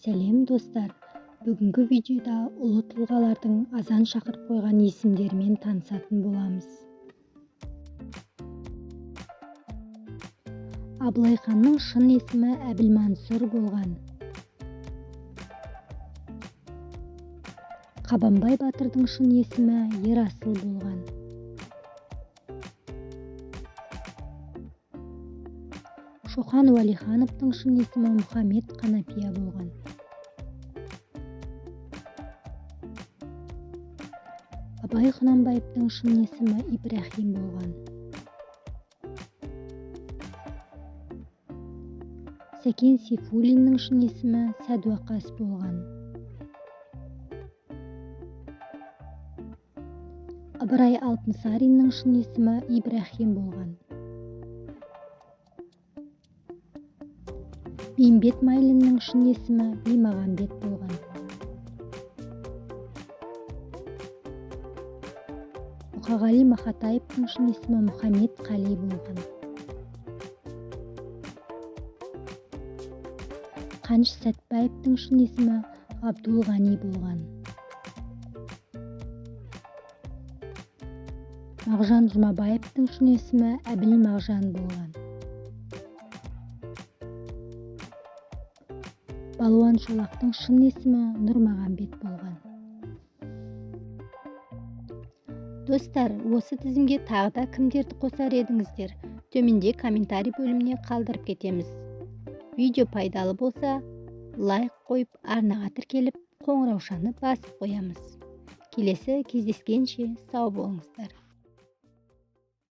Сәлем достар, бүгінгі видеода ұлы тұлғалардың азан шақырып қойған есімдерімен танысатын боламыз. Абылай ханның шын есімі Әбілмансұр болған. Қабанбай батырдың шын есімі Ерасыл болған. Шоқан Уәлихановтың шын есімі Мұхаммед Қанапия болған. Абай Құнанбаевтың шын есімі Ибрахим болған. Сәкен Сейфуллиннің шын есімі Сәдуақас болған. Ыбырай Алтынсариннің шын есімі Ибрахим болған. Бейімбет Майлиннің шын есімі Баймағамбет болған. Мұқағали Мақатаевтың шын есімі Мұхаммед Қали болған. Қаныш Сәтбаевтың шын есімі Ғабдулғани болған. Мағжан Жұмабаевтың шын есімі Әбіл Мағжан болған. Балуан Шолақтың шын есімі Нұрмағамбет болған. Достар, осы тізімге тағы да кімдерді қосар едіңіздер? Төменде комментарий бөліміне қалдырып кетеміз. Видео пайдалы болса, лайк қойып, арнаға тіркеліп, қоңыраушаны басып қоямыз. Келесі кездескенше сау болыңыздар.